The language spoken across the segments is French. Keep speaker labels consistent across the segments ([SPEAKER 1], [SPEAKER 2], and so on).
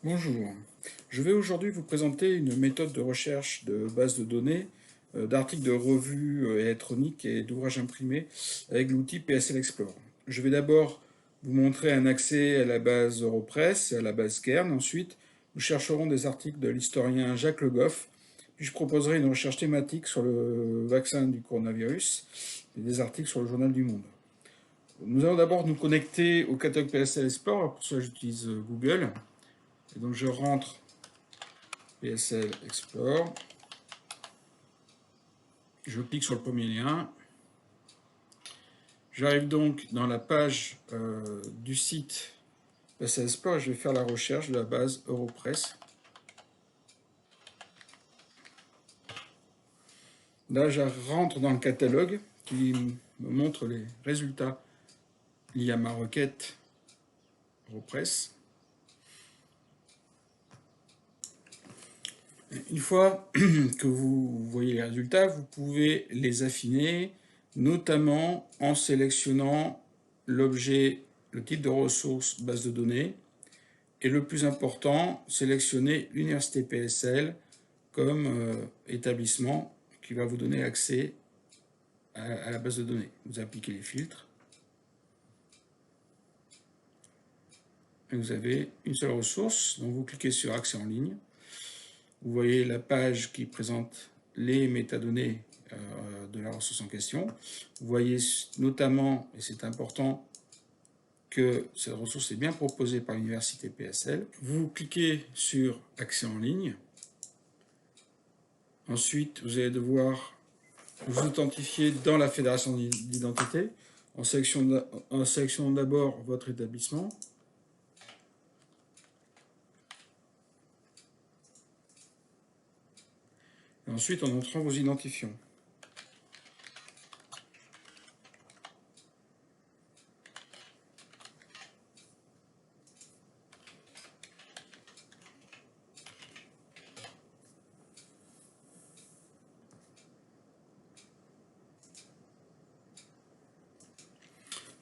[SPEAKER 1] Bonjour, je vais aujourd'hui vous présenter une méthode de recherche de bases de données, d'articles de revues électroniques et d'ouvrages imprimés avec l'outil PSL Explorer. Je vais d'abord vous montrer un accès à la base Europress et à la base Kern. Ensuite, nous chercherons des articles de l'historien Jacques Le Goff. Puis je proposerai une recherche thématique sur le vaccin du coronavirus et des articles sur le journal du Monde. Nous allons d'abord nous connecter au catalogue PSL Explorer. Pour cela, j'utilise Google. Et donc je rentre PSL Explore. Je clique sur le premier lien. J'arrive donc dans la page du site PSL Explore et je vais faire la recherche de la base Europress. Là, je rentre dans le catalogue qui me montre les résultats liés à ma requête Europress. Une fois que vous voyez les résultats, vous pouvez les affiner, notamment en sélectionnant l'objet, le type de ressource base de données, et le plus important, sélectionner l'université PSL comme établissement qui va vous donner accès à la base de données. Vous appliquez les filtres, et vous avez une seule ressource, donc vous cliquez sur accès en ligne. Vous voyez la page qui présente les métadonnées de la ressource en question. Vous voyez notamment, et c'est important, que cette ressource est bien proposée par l'université PSL. Vous cliquez sur accès en ligne. Ensuite, vous allez devoir vous authentifier dans la fédération d'identité en sélectionnant d'abord votre établissement. Et ensuite en entrant vos identifiants.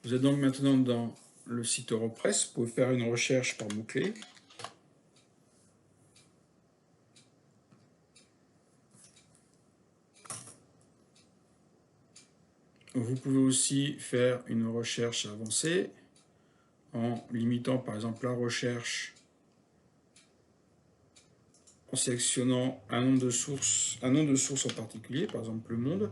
[SPEAKER 1] Vous êtes donc maintenant dans le site Europress. Vous pouvez faire une recherche par mots-clés. Vous pouvez aussi faire une recherche avancée en limitant par exemple la recherche en sélectionnant un nom de source en particulier, par exemple Le Monde.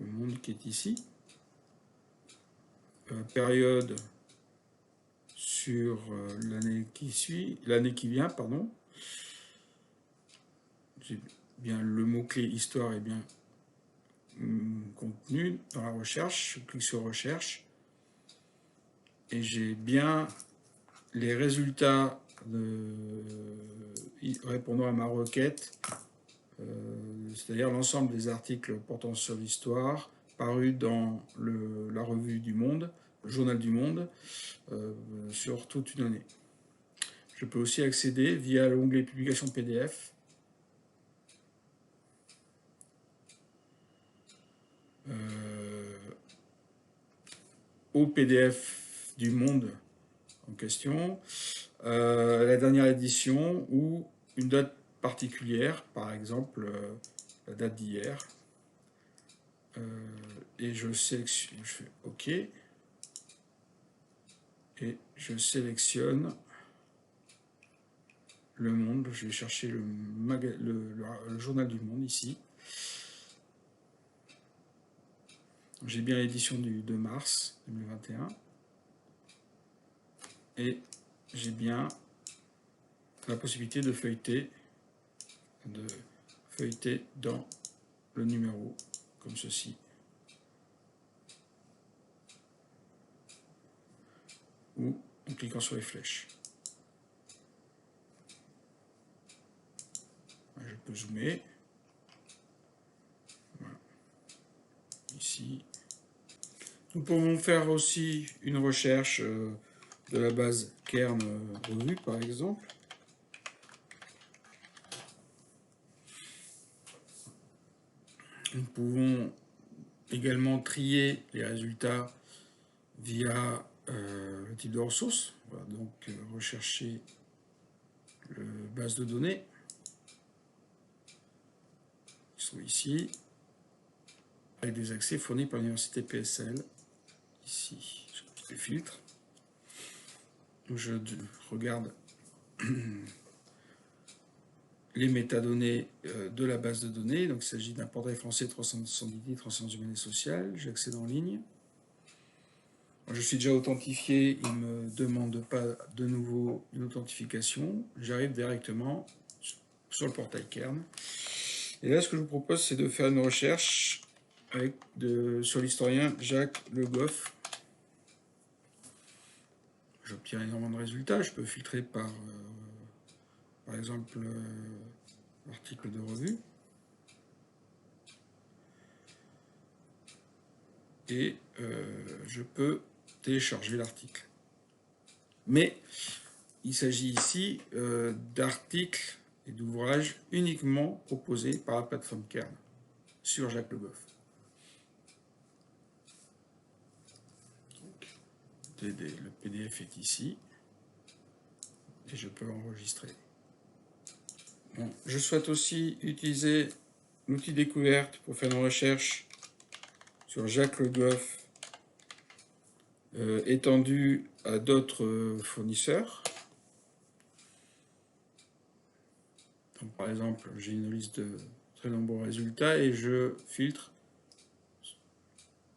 [SPEAKER 1] Le Monde qui est ici. Période sur l'année qui vient, pardon. J'ai bien le mot-clé histoire est bien contenu dans la recherche. Je clique sur recherche et j'ai bien les résultats répondant à ma requête, c'est-à-dire l'ensemble des articles portant sur l'histoire parus dans la revue du Monde, le journal du Monde, sur toute une année. Je peux aussi accéder via l'onglet publication PDF au PDF du Monde en question, la dernière édition ou une date particulière, par exemple la date d'hier. Et je sélectionne, je fais OK, et je sélectionne Le Monde. Je vais chercher le journal du Monde ici. J'ai bien l'édition du 2 mars 2021. Et j'ai bien la possibilité de feuilleter dans le numéro, comme ceci. Ou en cliquant sur les flèches. Je peux zoomer. Voilà. Ici. Nous pouvons faire aussi une recherche de la base Kern revue, par exemple. Nous pouvons également trier les résultats via le type de ressource. Voilà, donc rechercher la base de données qui sont ici, avec des accès fournis par l'université PSL. Ici, je filtre. Je regarde les métadonnées de la base de données. Donc il s'agit d'un portail français 370 titres en sciences humaines et sociales. J'accède en ligne. Je suis déjà authentifié, il ne me demande pas de nouveau une authentification. J'arrive directement sur le portail Kern. Et là, ce que je vous propose, c'est de faire une recherche sur l'historien Jacques Le Goff. J'obtiens énormément de résultats. Je peux filtrer par exemple, l'article de revue. Et je peux télécharger l'article. Mais il s'agit ici d'articles et d'ouvrages uniquement proposés par la plateforme Kern sur Jacques Le Goff. Le PDF est ici et je peux l'enregistrer. Bon, je souhaite aussi utiliser l'outil découverte pour faire une recherche sur Jacques Le Goff étendu à d'autres fournisseurs. Donc, par exemple, j'ai une liste de très nombreux résultats et je filtre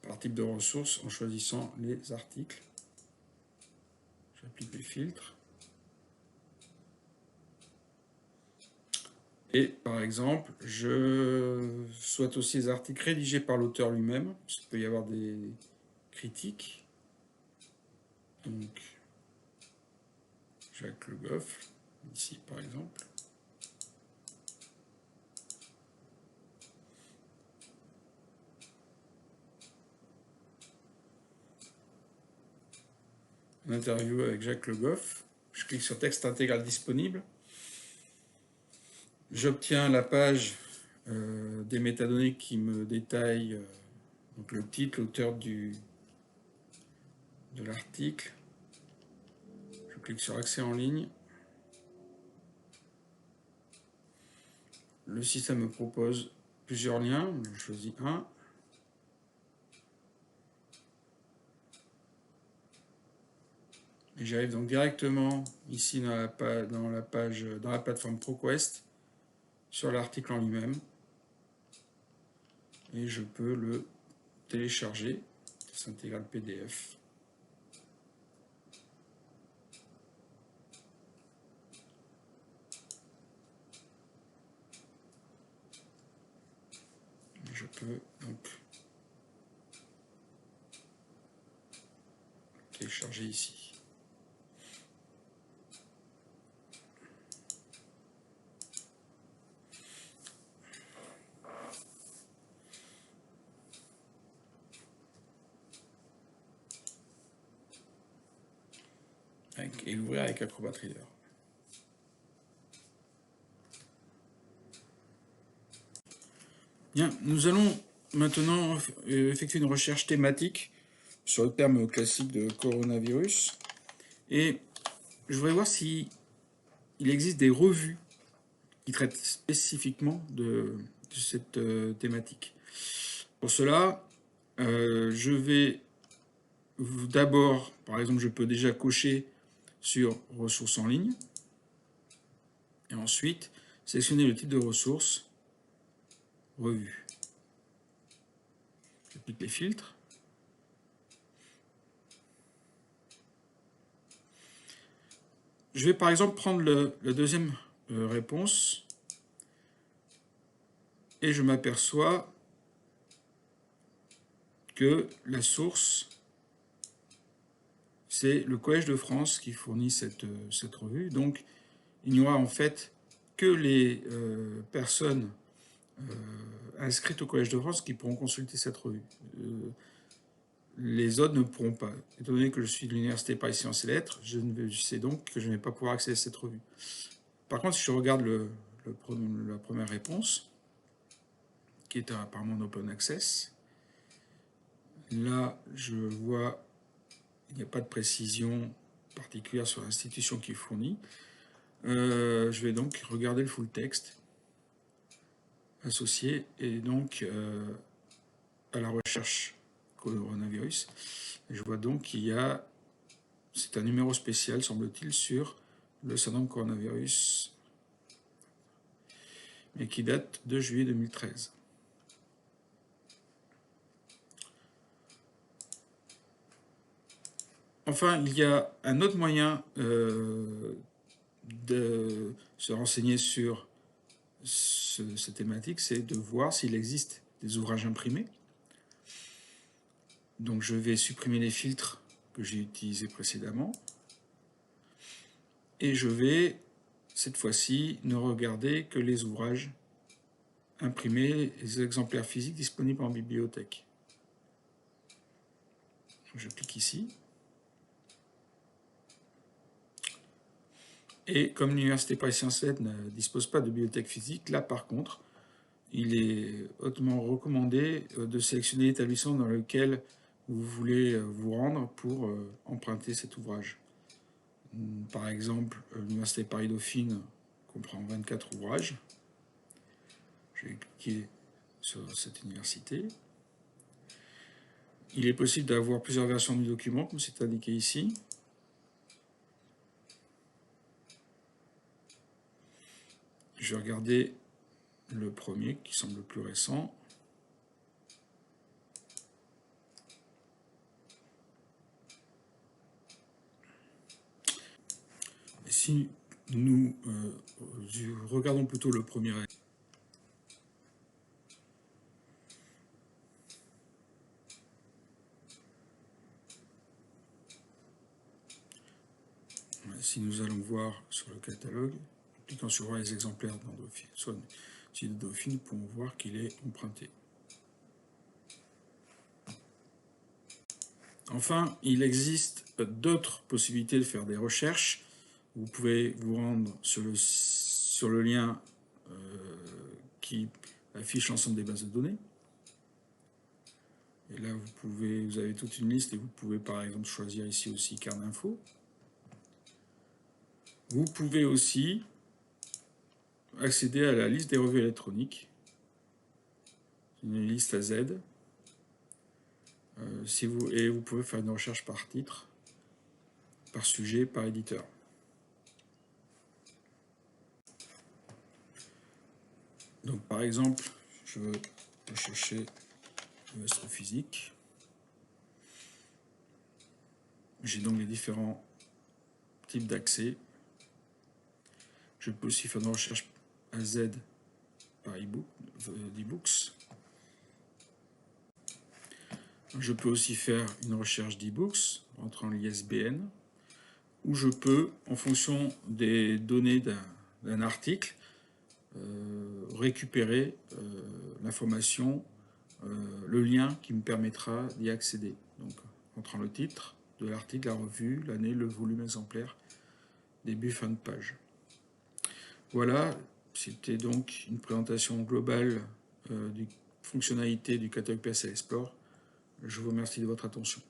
[SPEAKER 1] par type de ressources en choisissant les articles. J'applique les filtres. Et par exemple, je souhaite aussi les articles rédigés par l'auteur lui-même, parce qu'il peut y avoir des critiques. Donc, Jacques Le Goff, ici par exemple. Une interview avec Jacques Le Goff. Je clique sur texte intégral disponible. J'obtiens la page des métadonnées qui me détaillent donc le titre, l'auteur de l'article. Je clique sur accès en ligne. Le système me propose plusieurs liens. Je choisis un. Et j'arrive donc directement ici dans la plateforme ProQuest sur l'article en lui-même. Et je peux le télécharger. Ça s'intègre le PDF. Et je peux donc télécharger ici. Et l'ouvrir avec Acrobat Reader. Bien, nous allons maintenant effectuer une recherche thématique sur le terme classique de coronavirus. Et je voudrais voir s'il existe des revues qui traitent spécifiquement de cette thématique. Pour cela, je vais d'abord, par exemple, je peux déjà cocher sur ressources en ligne. Et ensuite, sélectionner le type de ressource, revue. J'applique les filtres. Je vais par exemple prendre la deuxième réponse et je m'aperçois que la source, c'est le Collège de France qui fournit cette revue. Donc, il n'y aura en fait que les personnes inscrites au Collège de France qui pourront consulter cette revue. les autres ne pourront pas. Étant donné que je suis de l'Université Paris Sciences et Lettres, je sais donc que je ne vais pas pouvoir accéder à cette revue. Par contre, si je regarde la première réponse, qui est apparemment en open access, là, je vois il n'y a pas de précision particulière sur l'institution qui est fournie. Je vais donc regarder le full text associé et donc à la recherche coronavirus. Et je vois donc qu'il y a, c'est un numéro spécial, semble-t-il, sur le syndrome coronavirus, mais qui date de juillet 2013. Enfin, il y a un autre moyen de se renseigner sur cette thématique, c'est de voir s'il existe des ouvrages imprimés. Donc je vais supprimer les filtres que j'ai utilisés précédemment. Et je vais, cette fois-ci, ne regarder que les ouvrages imprimés, les exemplaires physiques disponibles en bibliothèque. Je clique ici. Et comme l'Université Paris Sciences et Lettres ne dispose pas de bibliothèque physique, là par contre, il est hautement recommandé de sélectionner l'établissement dans lequel vous voulez vous rendre pour emprunter cet ouvrage. Par exemple, l'Université Paris-Dauphine comprend 24 ouvrages. Je vais cliquer sur cette université. Il est possible d'avoir plusieurs versions du document, comme c'est indiqué ici. Je vais regarder le premier, qui semble le plus récent. Et si nous regardons plutôt le premier, si nous allons voir sur le catalogue, en cliquant sur voir les exemplaires dans Dauphine, soit si de Dauphine, nous pouvons voir qu'il est emprunté. Enfin, il existe d'autres possibilités de faire des recherches. Vous pouvez vous rendre sur le lien qui affiche l'ensemble des bases de données. Et là, vous avez toute une liste et vous pouvez par exemple choisir ici aussi carte d'info. Vous pouvez aussi accéder à la liste des revues électroniques, une liste à Z, et vous pouvez faire une recherche par titre, par sujet, par éditeur. Donc par exemple, je veux chercher l'astrophysique. J'ai donc les différents types d'accès. Je peux aussi faire une recherche à Z par d'e-books. Je peux aussi faire une recherche d'e-books, entrant l'ISBN, ou je peux, en fonction des données d'un article, récupérer l'information, le lien qui me permettra d'y accéder. Donc, entrant le titre de l'article, la revue, l'année, le volume exemplaire, début, fin de page. Voilà, c'était donc une présentation globale des fonctionnalités du catalogue PSL Explore. Je vous remercie de votre attention.